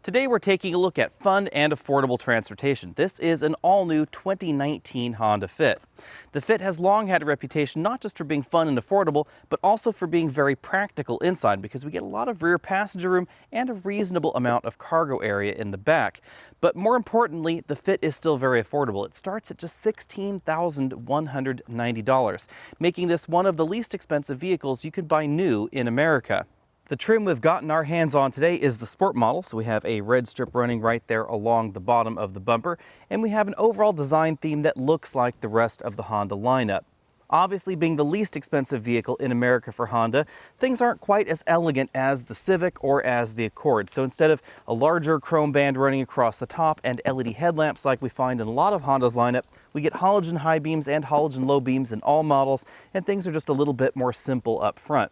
Today we're taking a look at fun and affordable transportation. This is an all-new 2019 Honda Fit. The Fit has long had a reputation not just for being fun and affordable, but also for being very practical inside because we get a lot of rear passenger room and a reasonable amount of cargo area in the back. But more importantly, the Fit is still very affordable. It starts at just $16,190, making this one of the least expensive vehicles you could buy new in America. The trim we've gotten our hands on today is the Sport model, so we have a red strip running right there along the bottom of the bumper, and we have an overall design theme that looks like the rest of the Honda lineup. Obviously, being the least expensive vehicle in America for Honda, things aren't quite as elegant as the Civic or as the Accord. So instead of a larger chrome band running across the top and LED headlamps like we find in a lot of Honda's lineup, we get halogen high beams and halogen low beams in all models, and things are just a little bit more simple up front.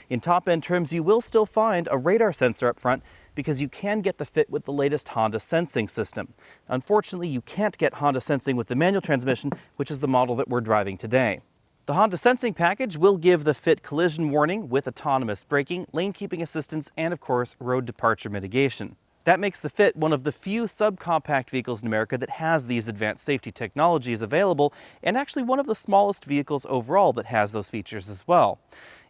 In top-end trims, you will still find a radar sensor up front because you can get the Fit with the latest Honda sensing system. Unfortunately, you can't get Honda sensing with the manual transmission, which is the model that we're driving today. The Honda sensing package will give the Fit collision warning with autonomous braking, lane keeping assistance, and of course, road departure mitigation. That makes the Fit one of the few subcompact vehicles in America that has these advanced safety technologies available, and actually one of the smallest vehicles overall that has those features as well.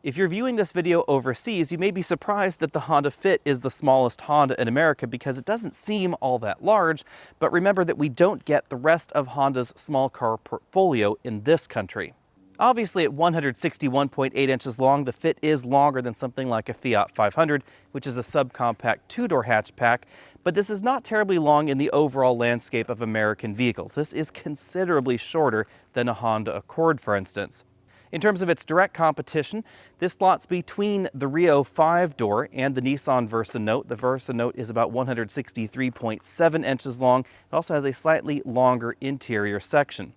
If you're viewing this video overseas, you may be surprised that the Honda Fit is the smallest Honda in America because it doesn't seem all that large, but remember that we don't get the rest of Honda's small car portfolio in this country. Obviously, at 161.8 inches long, the Fit is longer than something like a Fiat 500, which is a subcompact two-door hatchback, but this is not terribly long in the overall landscape of American vehicles. This is considerably shorter than a Honda Accord, for instance. In terms of its direct competition, this slots between the Rio 5-door and the Nissan Versa Note. The Versa Note is about 163.7 inches long. It also has a slightly longer interior section.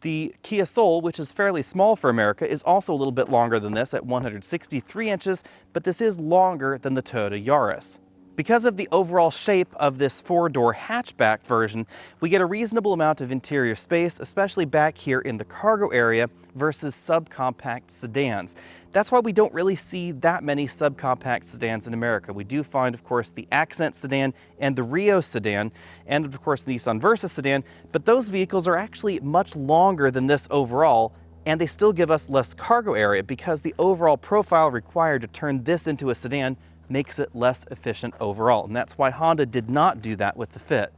The Kia Soul, which is fairly small for America, is also a little bit longer than this at 163 inches, but this is longer than the Toyota Yaris. Because of the overall shape of this four-door hatchback version, we get a reasonable amount of interior space, especially back here in the cargo area, versus subcompact sedans. That's why we don't really see that many subcompact sedans in America. We do find, of course, the Accent sedan and the Rio sedan, and of course the Nissan Versa sedan, but those vehicles are actually much longer than this overall, and they still give us less cargo area because the overall profile required to turn this into a sedan makes it less efficient overall, and that's why Honda did not do that with the Fit.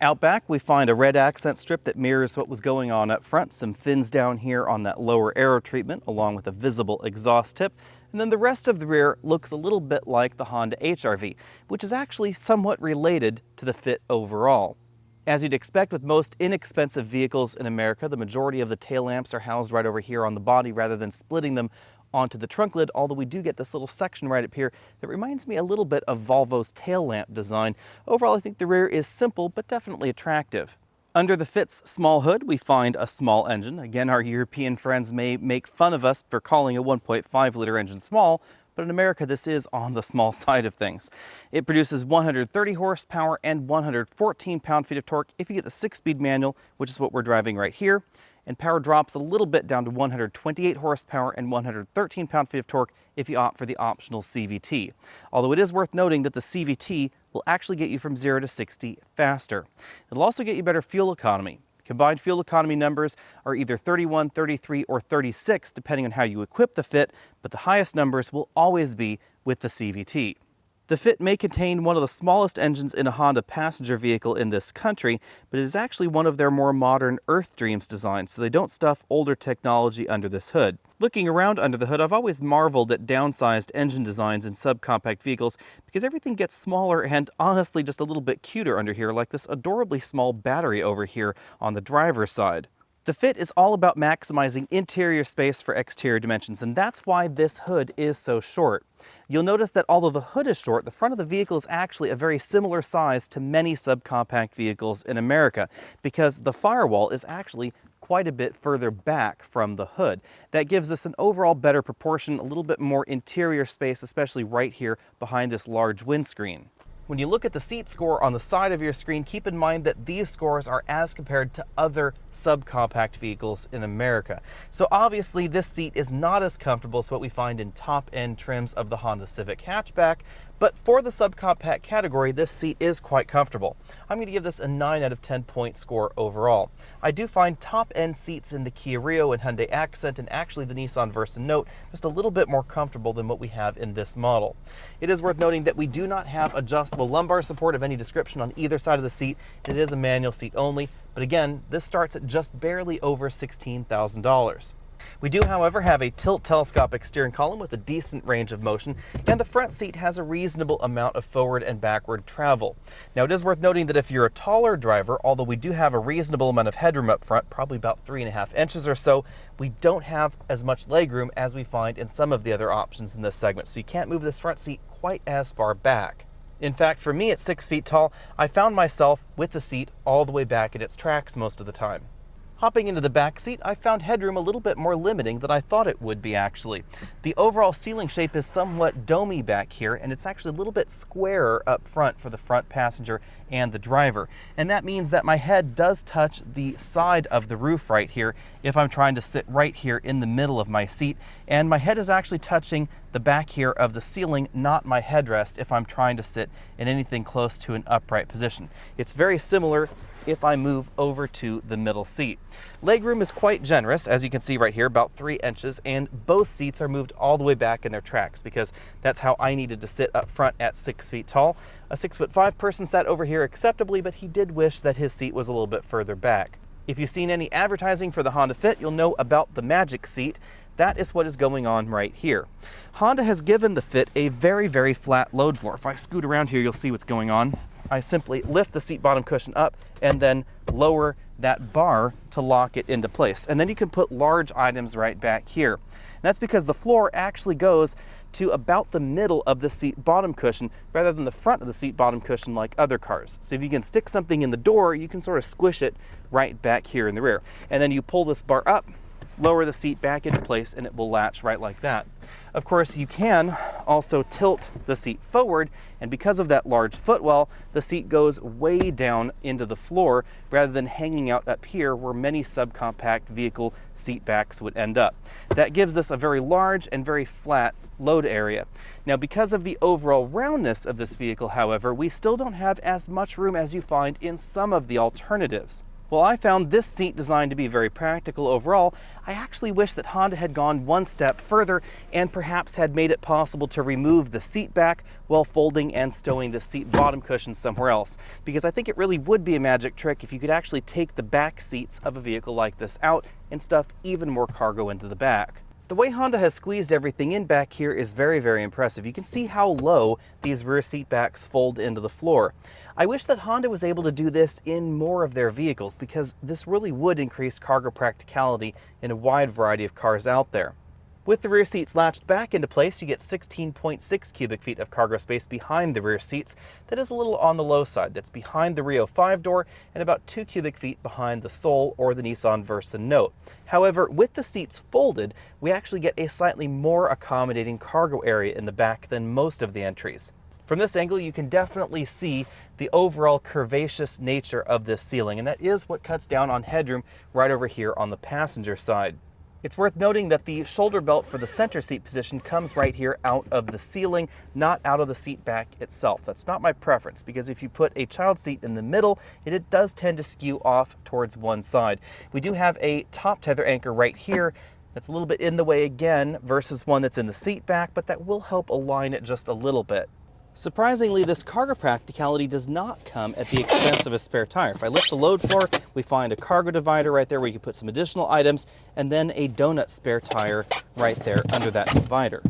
Out back, we find a red accent strip that mirrors what was going on up front, some fins down here on that lower aero treatment, along with a visible exhaust tip, and then the rest of the rear looks a little bit like the Honda HR-V, which is actually somewhat related to the Fit overall. As you'd expect with most inexpensive vehicles in America, the majority of the tail lamps are housed right over here on the body rather than splitting them onto the trunk lid, although we do get this little section right up here that reminds me a little bit of Volvo's tail lamp design. Overall, I think the rear is simple but definitely attractive. Under the Fit's small hood, we find a small engine. Again, our European friends may make fun of us for calling a 1.5-liter engine small, but in America, this is on the small side of things. It produces 130 horsepower and 114 pound-feet of torque if you get the 6-speed manual, which is what we're driving right here. And power drops a little bit down to 128 horsepower and 113 pound-feet of torque if you opt for the optional CVT. Although it is worth noting that the CVT will actually get you from 0 to 60 faster. It'll also get you better fuel economy. Combined fuel economy numbers are either 31, 33, or 36, depending on how you equip the Fit, but the highest numbers will always be with the CVT. The Fit may contain one of the smallest engines in a Honda passenger vehicle in this country, but it is actually one of their more modern Earth Dreams designs, so they don't stuff older technology under this hood. Looking around under the hood, I've always marveled at downsized engine designs in subcompact vehicles because everything gets smaller and honestly just a little bit cuter under here, like this adorably small battery over here on the driver's side. The Fit is all about maximizing interior space for exterior dimensions, and that's why this hood is so short. You'll notice that although the hood is short, the front of the vehicle is actually a very similar size to many subcompact vehicles in America, because the firewall is actually quite a bit further back from the hood. That gives us an overall better proportion, a little bit more interior space, especially right here behind this large windscreen. When you look at the seat score on the side of your screen, keep in mind that these scores are as compared to other subcompact vehicles in America. So obviously this seat is not as comfortable as what we find in top-end trims of the Honda Civic hatchback, But for the subcompact category, this seat is quite comfortable. I'm going to give this a 9 out of 10 point score overall. I do find top-end seats in the Kia Rio and Hyundai Accent and actually the Nissan Versa Note just a little bit more comfortable than what we have in this model. It is worth noting that we do not have adjustable lumbar support of any description on either side of the seat. It is a manual seat only, but again, this starts at just barely over $16,000. We do, however, have a tilt telescopic steering column with a decent range of motion, and the front seat has a reasonable amount of forward and backward travel. Now, it is worth noting that if you're a taller driver, although we do have a reasonable amount of headroom up front, probably about 3.5 inches or so, we don't have as much legroom as we find in some of the other options in this segment, so you can't move this front seat quite as far back. In fact, for me at 6 feet tall, I found myself with the seat all the way back in its tracks most of the time. Hopping into the back seat, I found headroom a little bit more limiting than I thought it would be actually. The overall ceiling shape is somewhat domey back here, and it's actually a little bit squarer up front for the front passenger and the driver. And that means that my head does touch the side of the roof right here if I'm trying to sit right here in the middle of my seat. And my head is actually touching the back here of the ceiling, not my headrest, if I'm trying to sit in anything close to an upright position. It's very similar if I move over to the middle seat. Legroom is quite generous, as you can see right here, about 3 inches, and both seats are moved all the way back in their tracks because that's how I needed to sit up front at 6 feet tall. A 6'5" person sat over here acceptably, but he did wish that his seat was a little bit further back. If you've seen any advertising for the Honda Fit, you'll know about the Magic Seat. That is what is going on right here. Honda has given the Fit a very, very flat load floor. If I scoot around here, you'll see what's going on. I simply lift the seat bottom cushion up and then lower that bar to lock it into place. And then you can put large items right back here. And that's because the floor actually goes to about the middle of the seat bottom cushion rather than the front of the seat bottom cushion like other cars. So if you can stick something in the door, you can sort of squish it right back here in the rear. And then you pull this bar up, lower the seat back into place, and it will latch right like that. Of course, you can also tilt the seat forward, and because of that large footwell, the seat goes way down into the floor rather than hanging out up here where many subcompact vehicle seat backs would end up. That gives us a very large and very flat load area. Now, because of the overall roundness of this vehicle, however, we still don't have as much room as you find in some of the alternatives. While I found this seat design to be very practical overall, I actually wish that Honda had gone one step further and perhaps had made it possible to remove the seat back while folding and stowing the seat bottom cushion somewhere else. Because I think it really would be a magic trick if you could actually take the back seats of a vehicle like this out and stuff even more cargo into the back. The way Honda has squeezed everything in back here is very, very impressive. You can see how low these rear seat backs fold into the floor. I wish that Honda was able to do this in more of their vehicles because this really would increase cargo practicality in a wide variety of cars out there. With the rear seats latched back into place, you get 16.6 cubic feet of cargo space behind the rear seats. That is a little on the low side. That's behind the Rio 5-door and about 2 cubic feet behind the Soul or the Nissan Versa Note. However, with the seats folded, we actually get a slightly more accommodating cargo area in the back than most of the entries. From this angle, you can definitely see the overall curvaceous nature of this ceiling, and that is what cuts down on headroom right over here on the passenger side. It's worth noting that the shoulder belt for the center seat position comes right here out of the ceiling, not out of the seat back itself. That's not my preference because if you put a child seat in the middle, it does tend to skew off towards one side. We do have a top tether anchor right here that's a little bit in the way again versus one that's in the seat back, but that will help align it just a little bit. Surprisingly, this cargo practicality does not come at the expense of a spare tire. If I lift the load floor, we find a cargo divider right there where you can put some additional items, and then a donut spare tire right there under that divider.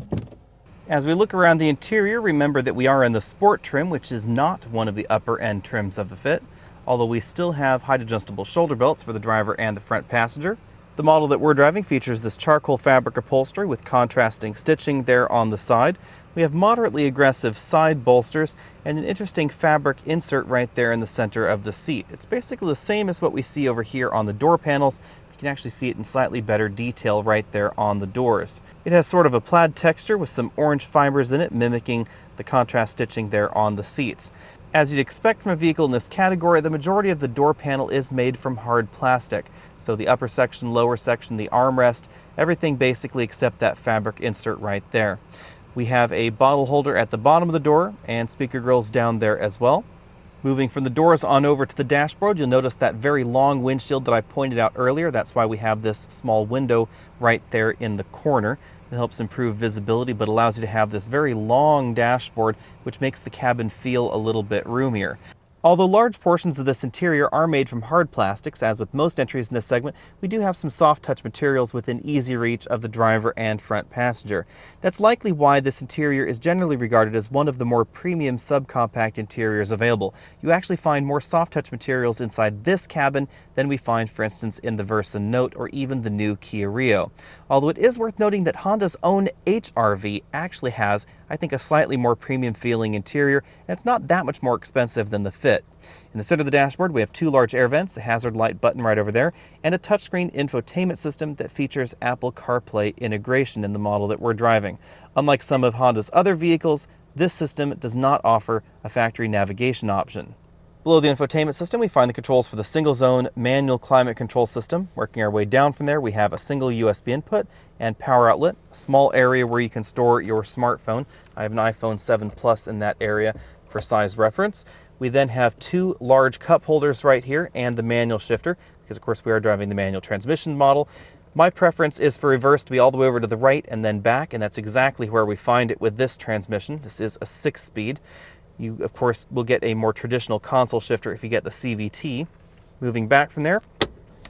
As we look around the interior, remember that we are in the Sport trim, which is not one of the upper end trims of the Fit, although we still have height adjustable shoulder belts for the driver and the front passenger. The model that we're driving features this charcoal fabric upholstery with contrasting stitching there on the side. We have moderately aggressive side bolsters and an interesting fabric insert right there in the center of the seat. It's basically the same as what we see over here on the door panels. You can actually see it in slightly better detail right there on the doors. It has sort of a plaid texture with some orange fibers in it, mimicking the contrast stitching there on the seats. As you'd expect from a vehicle in this category, the majority of the door panel is made from hard plastic. So the upper section, lower section, the armrest, everything basically except that fabric insert right there. We have a bottle holder at the bottom of the door and speaker grills down there as well. Moving from the doors on over to the dashboard, you'll notice that very long windshield that I pointed out earlier. That's why we have this small window right there in the corner. It helps improve visibility, but allows you to have this very long dashboard, which makes the cabin feel a little bit roomier. Although large portions of this interior are made from hard plastics, as with most entries in this segment, we do have some soft touch materials within easy reach of the driver and front passenger. That's likely why this interior is generally regarded as one of the more premium subcompact interiors available. You actually find more soft touch materials inside this cabin than we find, for instance, in the Versa Note or even the new Kia Rio. Although it is worth noting that Honda's own HR-V actually has, I think, a slightly more premium feeling interior, and it's not that much more expensive than the Fit. In the center of the dashboard, we have two large air vents, the hazard light button right over there, and a touchscreen infotainment system that features Apple CarPlay integration in the model that we're driving. Unlike some of Honda's other vehicles, this system does not offer a factory navigation option. Below the infotainment system, we find the controls for the single-zone manual climate control system. Working our way down from there, we have a single USB input and power outlet, a small area where you can store your smartphone. I have an iPhone 7 Plus in that area for size reference. We then have two large cup holders right here and the manual shifter, because of course we are driving the manual transmission model. My preference is for reverse to be all the way over to the right and then back, and that's exactly where we find it with this transmission. This is a 6-speed. You, of course, will get a more traditional console shifter if you get the CVT. Moving back from there,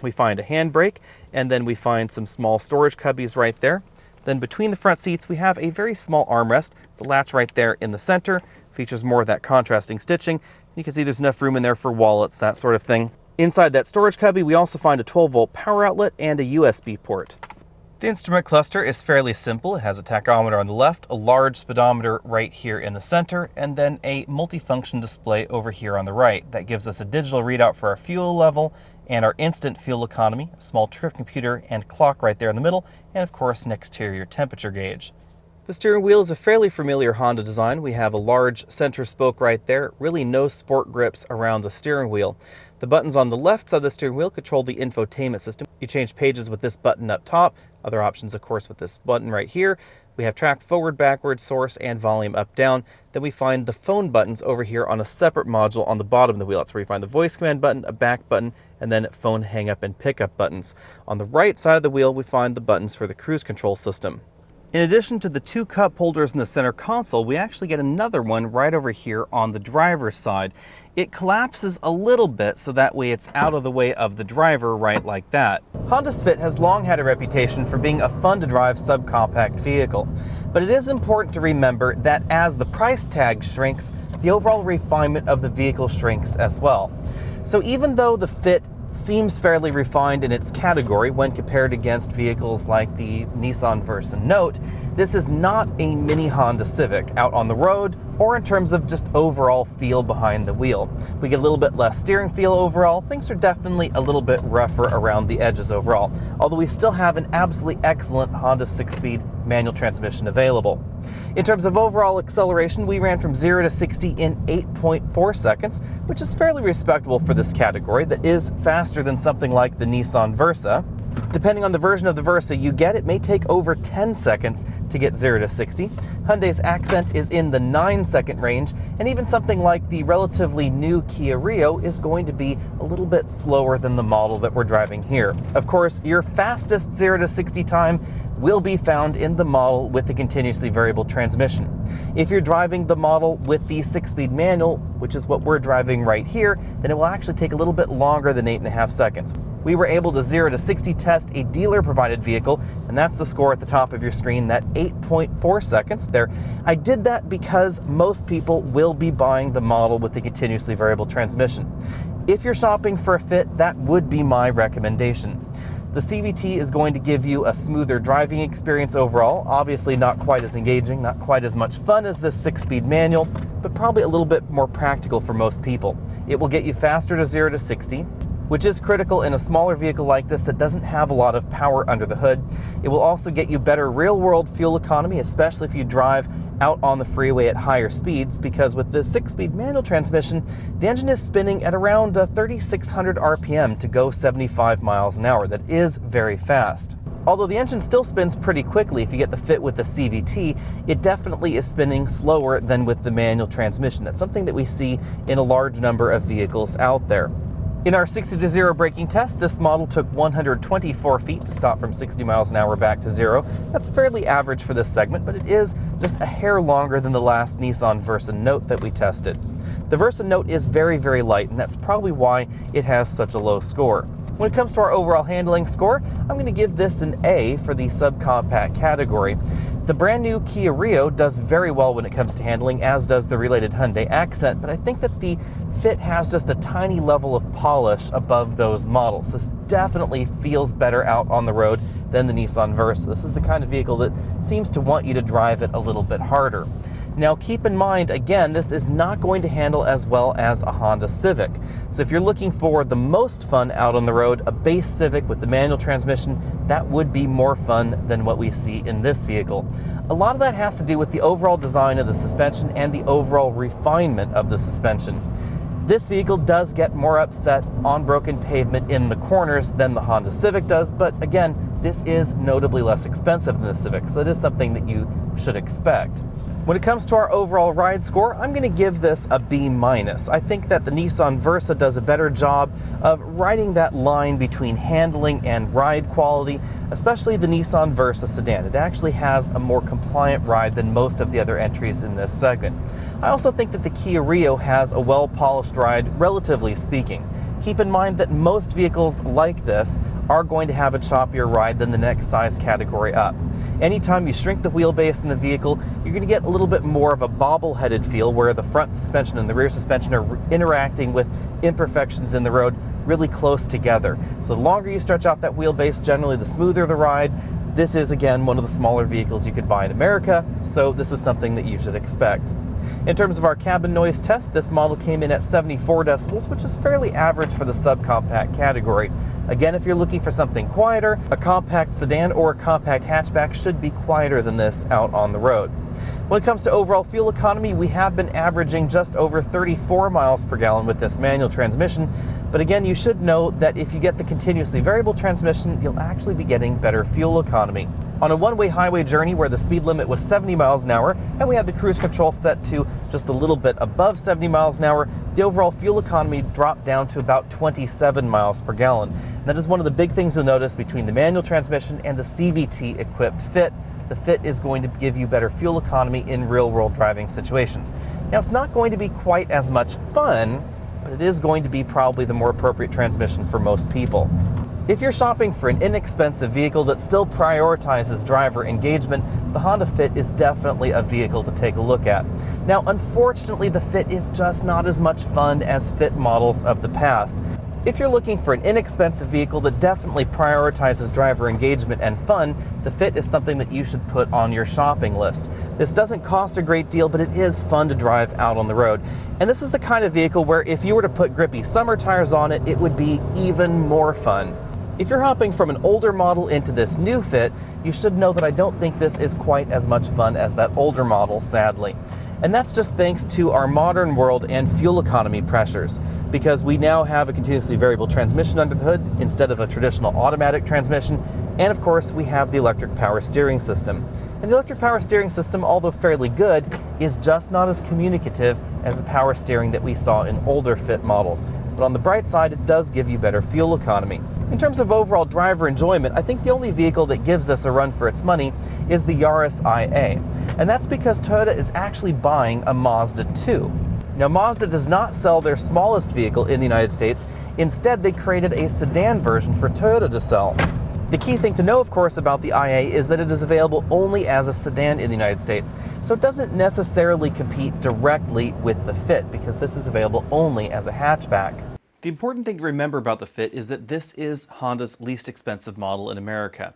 we find a handbrake, and then we find some small storage cubbies right there. Then between the front seats, we have a very small armrest. It's a latch right there in the center. Features more of that contrasting stitching. You can see there's enough room in there for wallets, that sort of thing. Inside that storage cubby, we also find a 12-volt power outlet and a USB port. The instrument cluster is fairly simple. It has a tachometer on the left, a large speedometer right here in the center, and then a multifunction display over here on the right. That gives us a digital readout for our fuel level and our instant fuel economy, a small trip computer and clock right there in the middle, and of course an exterior temperature gauge. The steering wheel is a fairly familiar Honda design. We have a large center spoke right there, really no sport grips around the steering wheel. The buttons on the left side of the steering wheel control the infotainment system. You change pages with this button up top. Other options, of course, with this button right here. We have track forward, backward, source, and volume up, down. Then we find the phone buttons over here on a separate module on the bottom of the wheel. That's where you find the voice command button, a back button, and then phone hang up and pickup buttons. On the right side of the wheel, we find the buttons for the cruise control system. In addition to the two cup holders in the center console, we actually get another one right over here on the driver's side. It collapses a little bit so that way it's out of the way of the driver, right like that. Honda's Fit has long had a reputation for being a fun-to-drive subcompact vehicle. But it is important to remember that as the price tag shrinks, the overall refinement of the vehicle shrinks as well. So even though the Fit seems fairly refined in its category when compared against vehicles like the Nissan Versa Note, this is not a mini Honda Civic out on the road or in terms of just overall feel behind the wheel. We get a little bit less steering feel overall. Things are definitely a little bit rougher around the edges overall, although we still have an absolutely excellent Honda 6-speed manual transmission available. In terms of overall acceleration, we ran from 0 to 60 in 8.4 seconds, which is fairly respectable for this category. That is faster than something like the Nissan Versa. Depending on the version of the Versa you get, it may take over 10 seconds to get 0 to 60. Hyundai's Accent is in the 9-second range, and even something like the relatively new Kia Rio is going to be a little bit slower than the model that we're driving here. Of course, your fastest 0 to 60 time will be found in the model with the continuously variable transmission. If you're driving the model with the 6-speed manual, which is what we're driving right here, then it will actually take a little bit longer than 8.5 seconds. We were able to 0 to 60 test a dealer-provided vehicle, and that's the score at the top of your screen, that 8.4 seconds there. I did that because most people will be buying the model with the continuously variable transmission. If you're shopping for a Fit, that would be my recommendation. The CVT is going to give you a smoother driving experience overall. Obviously not quite as engaging, not quite as much fun as this 6-speed manual, but probably a little bit more practical for most people. It will get you faster to 0 to 60, which is critical in a smaller vehicle like this that doesn't have a lot of power under the hood. It will also get you better real-world fuel economy, especially if you drive out on the freeway at higher speeds, because with the 6-speed manual transmission, the engine is spinning at around 3,600 RPM to go 75 miles an hour. That is very fast. Although the engine still spins pretty quickly if you get the fit with the CVT, it definitely is spinning slower than with the manual transmission. That's something that we see in a large number of vehicles out there. In our 60 to 0 braking test, this model took 124 feet to stop from 60 miles an hour back to 0. That's fairly average for this segment, but it is just a hair longer than the last Nissan Versa Note that we tested. The Versa Note is very, very light, and that's probably why it has such a low score. When it comes to our overall handling score, I'm going to give this an A for the subcompact category. The brand new Kia Rio does very well when it comes to handling, as does the related Hyundai Accent, but I think that the fit has just a tiny level of polish above those models. This definitely feels better out on the road than the Nissan Versa. This is the kind of vehicle that seems to want you to drive it a little bit harder. Now keep in mind, again, this is not going to handle as well as a Honda Civic. So if you're looking for the most fun out on the road, a base Civic with the manual transmission, that would be more fun than what we see in this vehicle. A lot of that has to do with the overall design of the suspension and the overall refinement of the suspension. This vehicle does get more upset on broken pavement in the corners than the Honda Civic does, but again, this is notably less expensive than the Civic, so it is something that you should expect. When it comes to our overall ride score, I'm going to give this a B-. I think that the Nissan Versa does a better job of riding that line between handling and ride quality, especially the Nissan Versa sedan. It actually has a more compliant ride than most of the other entries in this segment. I also think that the Kia Rio has a well-polished ride, relatively speaking. Keep in mind that most vehicles like this are going to have a choppier ride than the next size category up. Anytime you shrink the wheelbase in the vehicle, you're going to get a little bit more of a bobble-headed feel where the front suspension and the rear suspension are interacting with imperfections in the road really close together. So the longer you stretch out that wheelbase, generally the smoother the ride. This is, again, one of the smaller vehicles you could buy in America, so this is something that you should expect. In terms of our cabin noise test, this model came in at 74 decibels, which is fairly average for the subcompact category. Again, if you're looking for something quieter, a compact sedan or a compact hatchback should be quieter than this out on the road. When it comes to overall fuel economy, we have been averaging just over 34 miles per gallon with this manual transmission. But again, you should know that if you get the continuously variable transmission, you'll actually be getting better fuel economy. On a one-way highway journey where the speed limit was 70 miles an hour and we had the cruise control set to just a little bit above 70 miles an hour, the overall fuel economy dropped down to about 27 miles per gallon. And that is one of the big things you'll notice between the manual transmission and the CVT equipped fit. The fit is going to give you better fuel economy in real-world driving situations. Now, it's not going to be quite as much fun, but it is going to be probably the more appropriate transmission for most people. If you're shopping for an inexpensive vehicle that still prioritizes driver engagement, the Honda Fit is definitely a vehicle to take a look at. Now, unfortunately, the Fit is just not as much fun as Fit models of the past. If you're looking for an inexpensive vehicle that definitely prioritizes driver engagement and fun, the Fit is something that you should put on your shopping list. This doesn't cost a great deal, but it is fun to drive out on the road. And this is the kind of vehicle where if you were to put grippy summer tires on it, it would be even more fun. If you're hopping from an older model into this new Fit, you should know that I don't think this is quite as much fun as that older model, sadly. And that's just thanks to our modern world and fuel economy pressures, because we now have a continuously variable transmission under the hood instead of a traditional automatic transmission, and of course we have the electric power steering system. And the electric power steering system, although fairly good, is just not as communicative as the power steering that we saw in older Fit models. But on the bright side, it does give you better fuel economy. In terms of overall driver enjoyment, I think the only vehicle that gives this a run for its money is the Yaris IA. And that's because Toyota is actually buying a Mazda 2. Now, Mazda does not sell their smallest vehicle in the United States. Instead, they created a sedan version for Toyota to sell. The key thing to know, of course, about the IA is that it is available only as a sedan in the United States, so it doesn't necessarily compete directly with the Fit, because this is available only as a hatchback. The important thing to remember about the Fit is that this is Honda's least expensive model in America.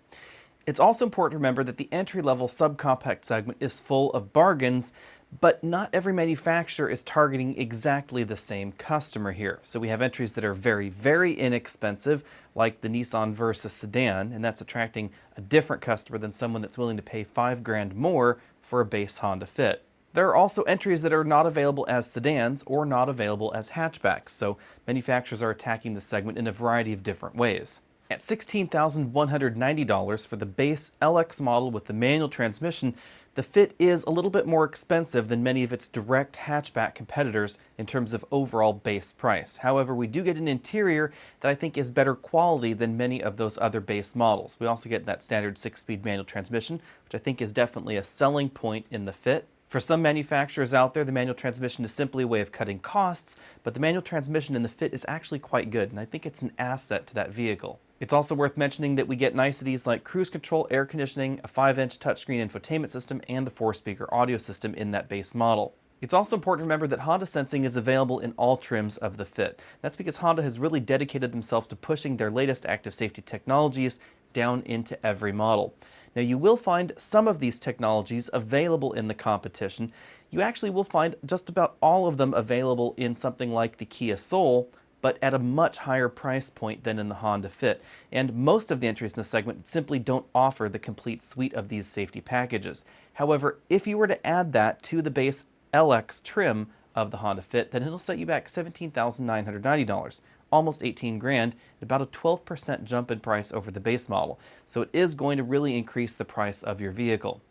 It's also important to remember that the entry-level subcompact segment is full of bargains, but not every manufacturer is targeting exactly the same customer here. So we have entries that are very, very inexpensive, like the Nissan Versa sedan, and that's attracting a different customer than someone that's willing to pay $5,000 more for a base Honda Fit. There are also entries that are not available as sedans or not available as hatchbacks, so manufacturers are attacking the segment in a variety of different ways. At $16,190 for the base LX model with the manual transmission, the Fit is a little bit more expensive than many of its direct hatchback competitors in terms of overall base price. However, we do get an interior that I think is better quality than many of those other base models. We also get that standard 6-speed manual transmission, which I think is definitely a selling point in the Fit. For some manufacturers out there, the manual transmission is simply a way of cutting costs, but the manual transmission in the Fit is actually quite good, and I think it's an asset to that vehicle. It's also worth mentioning that we get niceties like cruise control, air conditioning, a 5-inch touchscreen infotainment system, and the 4-speaker audio system in that base model. It's also important to remember that Honda sensing is available in all trims of the Fit. That's because Honda has really dedicated themselves to pushing their latest active safety technologies down into every model. Now, you will find some of these technologies available in the competition. You actually will find just about all of them available in something like the Kia Soul, but at a much higher price point than in the Honda Fit. And most of the entries in this segment simply don't offer the complete suite of these safety packages. However, if you were to add that to the base LX trim of the Honda Fit, then it'll set you back $17,990, almost 18 grand, about a 12% jump in price over the base model. So it is going to really increase the price of your vehicle.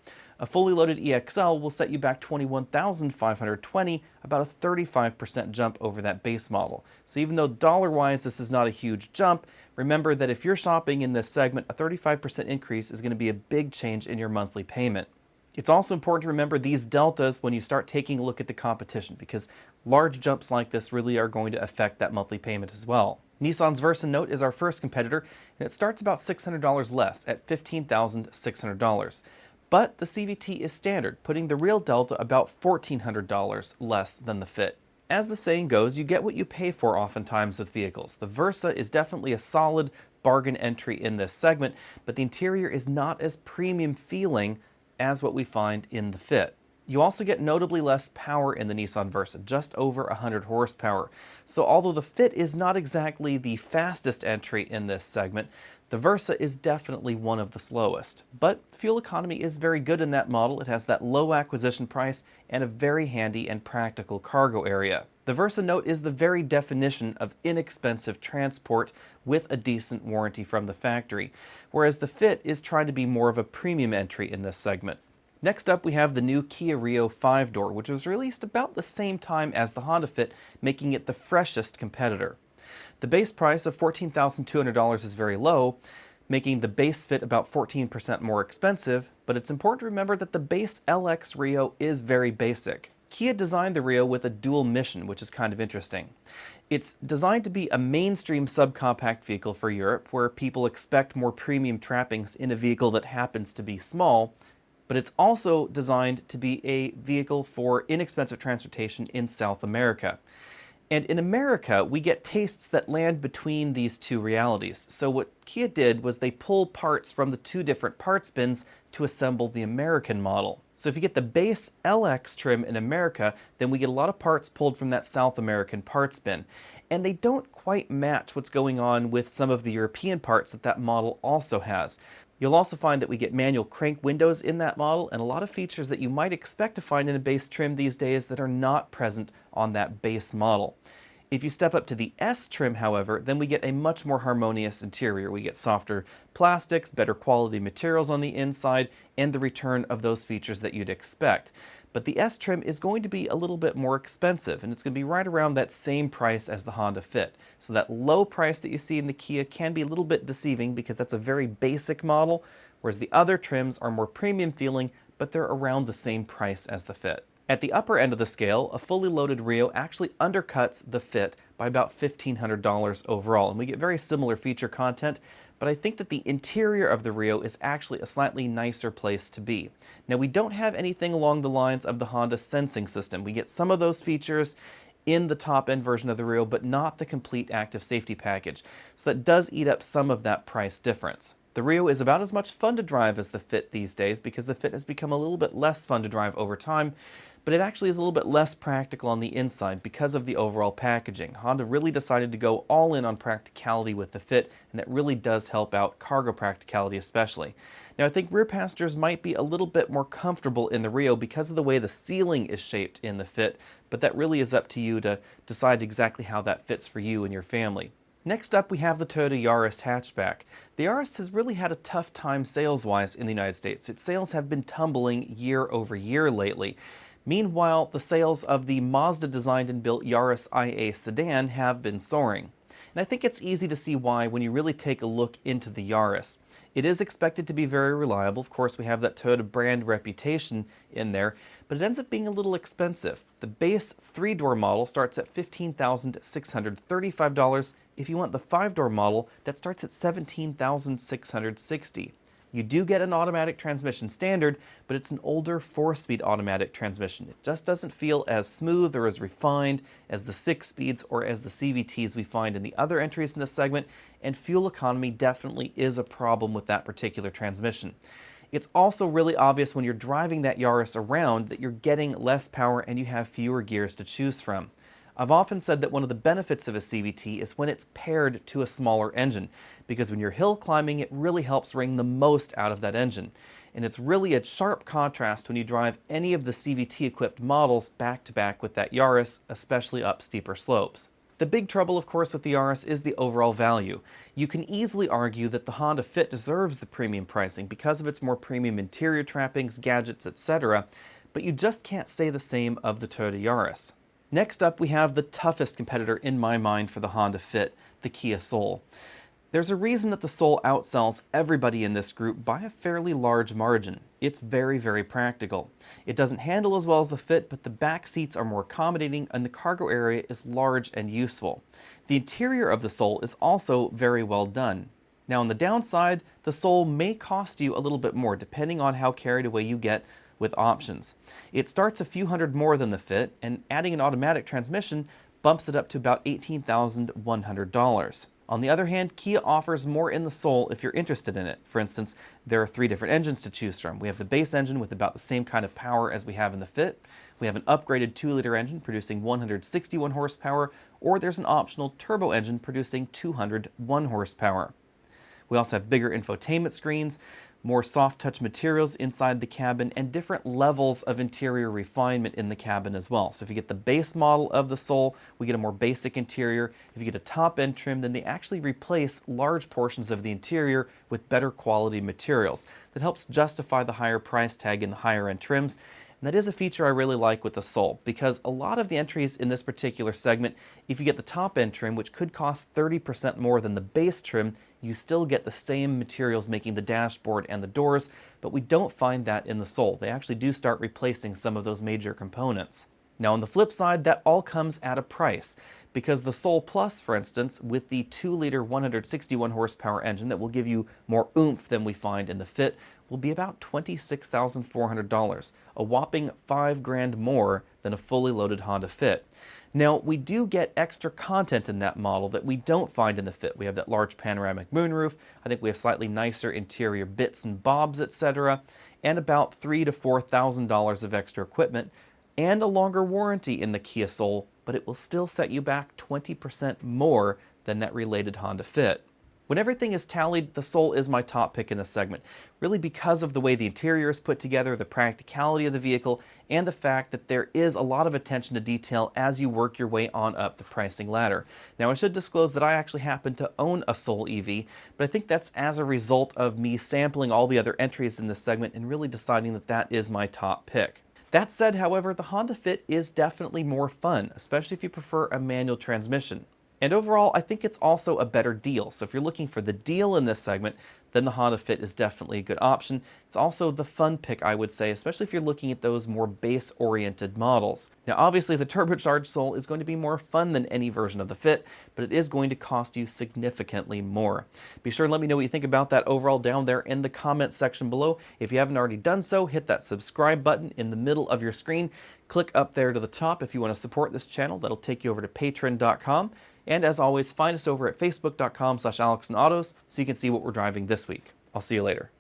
A fully loaded EXL will set you back $21,520, about a 35% jump over that base model. So even though dollar-wise this is not a huge jump, remember that if you're shopping in this segment, a 35% increase is going to be a big change in your monthly payment. It's also important to remember these deltas when you start taking a look at the competition, because large jumps like this really are going to affect that monthly payment as well. Nissan's Versa Note is our first competitor, and it starts about $600 less at $15,600. But the CVT is standard, putting the real delta about $1,400 less than the Fit. As the saying goes, you get what you pay for oftentimes with vehicles. The Versa is definitely a solid bargain entry in this segment, but the interior is not as premium feeling as what we find in the Fit. You also get notably less power in the Nissan Versa, just over 100 horsepower. So although the Fit is not exactly the fastest entry in this segment, the Versa is definitely one of the slowest. But fuel economy is very good in that model. It has that low acquisition price and a very handy and practical cargo area. The Versa Note is the very definition of inexpensive transport with a decent warranty from the factory, whereas the Fit is trying to be more of a premium entry in this segment. Next up, we have the new Kia Rio 5-door, which was released about the same time as the Honda Fit, making it the freshest competitor. The base price of $14,200 is very low, making the base Fit about 14% more expensive, but it's important to remember that the base LX Rio is very basic. Kia designed the Rio with a dual mission, which is kind of interesting. It's designed to be a mainstream subcompact vehicle for Europe, where people expect more premium trappings in a vehicle that happens to be small, but it's also designed to be a vehicle for inexpensive transportation in South America. And in America, we get tastes that land between these two realities. So what Kia did was they pull parts from the two different parts bins to assemble the American model. So if you get the base LX trim in America, then we get a lot of parts pulled from that South American parts bin. And they don't quite match what's going on with some of the European parts that that model also has. You'll also find that we get manual crank windows in that model and a lot of features that you might expect to find in a base trim these days that are not present on that base model. If you step up to the S trim, however, then we get a much more harmonious interior. We get softer plastics, better quality materials on the inside, and the return of those features that you'd expect. But the S trim is going to be a little bit more expensive, and it's going to be right around that same price as the Honda Fit. So that low price that you see in the Kia can be a little bit deceiving because that's a very basic model, whereas the other trims are more premium feeling, but they're around the same price as the Fit. At the upper end of the scale, a fully loaded Rio actually undercuts the Fit by about $1,500 overall, and we get very similar feature content, but I think that the interior of the Rio is actually a slightly nicer place to be. Now, we don't have anything along the lines of the Honda sensing system. We get some of those features in the top-end version of the Rio, but not the complete active safety package. So that does eat up some of that price difference. The Rio is about as much fun to drive as the Fit these days because the Fit has become a little bit less fun to drive over time, but it actually is a little bit less practical on the inside because of the overall packaging. Honda really decided to go all in on practicality with the Fit, and that really does help out cargo practicality especially. Now, I think rear passengers might be a little bit more comfortable in the Rio because of the way the ceiling is shaped in the Fit, but that really is up to you to decide exactly how that fits for you and your family. Next up, we have the Toyota Yaris hatchback. The Yaris has really had a tough time sales-wise in the United States. Its sales have been tumbling year over year lately. Meanwhile, the sales of the Mazda-designed and built Yaris IA sedan have been soaring. And I think it's easy to see why when you really take a look into the Yaris. It is expected to be very reliable. Of course, we have that Toyota brand reputation in there, but it ends up being a little expensive. The base 3-door model starts at $15,635. If you want the 5-door model, that starts at $17,660. You do get an automatic transmission standard, but it's an older 4-speed automatic transmission. It just doesn't feel as smooth or as refined as the 6 speeds or as the CVTs we find in the other entries in this segment, and fuel economy definitely is a problem with that particular transmission. It's also really obvious when you're driving that Yaris around that you're getting less power and you have fewer gears to choose from. I've often said that one of the benefits of a CVT is when it's paired to a smaller engine, because when you're hill climbing, it really helps wring the most out of that engine. And it's really a sharp contrast when you drive any of the CVT-equipped models back to back with that Yaris, especially up steeper slopes. The big trouble, of course, with the Yaris is the overall value. You can easily argue that the Honda Fit deserves the premium pricing because of its more premium interior trappings, gadgets, etc., but you just can't say the same of the Toyota Yaris. Next up, we have the toughest competitor in my mind for the Honda Fit, the Kia Soul. There's a reason that the Soul outsells everybody in this group by a fairly large margin. It's very, very practical. It doesn't handle as well as the Fit, but the back seats are more accommodating and the cargo area is large and useful. The interior of the Soul is also very well done. Now on the downside, the Soul may cost you a little bit more depending on how carried away you get with options. It starts a few hundred more than the Fit, and adding an automatic transmission bumps it up to about $18,100. On the other hand, Kia offers more in the Soul if you're interested in it. For instance, there are 3 different engines to choose from. We have the base engine with about the same kind of power as we have in the Fit. We have an upgraded 2-liter engine producing 161 horsepower, or there's an optional turbo engine producing 201 horsepower. We also have bigger infotainment screens, more soft-touch materials inside the cabin, and different levels of interior refinement in the cabin as well. So if you get the base model of the Soul, we get a more basic interior. If you get a top-end trim, then they actually replace large portions of the interior with better quality materials. That helps justify the higher price tag in the higher-end trims. And that is a feature I really like with the Soul, because a lot of the entries in this particular segment, if you get the top-end trim, which could cost 30% more than the base trim, you still get the same materials making the dashboard and the doors, but we don't find that in the Soul. They actually do start replacing some of those major components. Now on the flip side, that all comes at a price, because the Soul Plus, for instance, with the 2-liter 161 horsepower engine that will give you more oomph than we find in the Fit, will be about $26,400, a whopping $5,000 more than a fully loaded Honda Fit. Now, we do get extra content in that model that we don't find in the Fit. We have that large panoramic moonroof, I think we have slightly nicer interior bits and bobs, etc., and about $3,000 to $4,000 of extra equipment, and a longer warranty in the Kia Soul, but it will still set you back 20% more than that related Honda Fit. When everything is tallied, the Soul is my top pick in this segment, really because of the way the interior is put together, the practicality of the vehicle, and the fact that there is a lot of attention to detail as you work your way on up the pricing ladder. Now, I should disclose that I actually happen to own a Soul EV, but I think that's as a result of me sampling all the other entries in this segment and really deciding that that is my top pick. That said, however, the Honda Fit is definitely more fun, especially if you prefer a manual transmission. And overall, I think it's also a better deal. So if you're looking for the deal in this segment, then the Honda Fit is definitely a good option. It's also the fun pick, I would say, especially if you're looking at those more base-oriented models. Now, obviously, the turbocharged Soul is going to be more fun than any version of the Fit, but it is going to cost you significantly more. Be sure and let me know what you think about that overall down there in the comments section below. If you haven't already done so, hit that subscribe button in the middle of your screen. Click up there to the top if you want to support this channel. That'll take you over to patreon.com. And as always, find us over at facebook.com/AlexandAutos so you can see what we're driving this week. I'll see you later.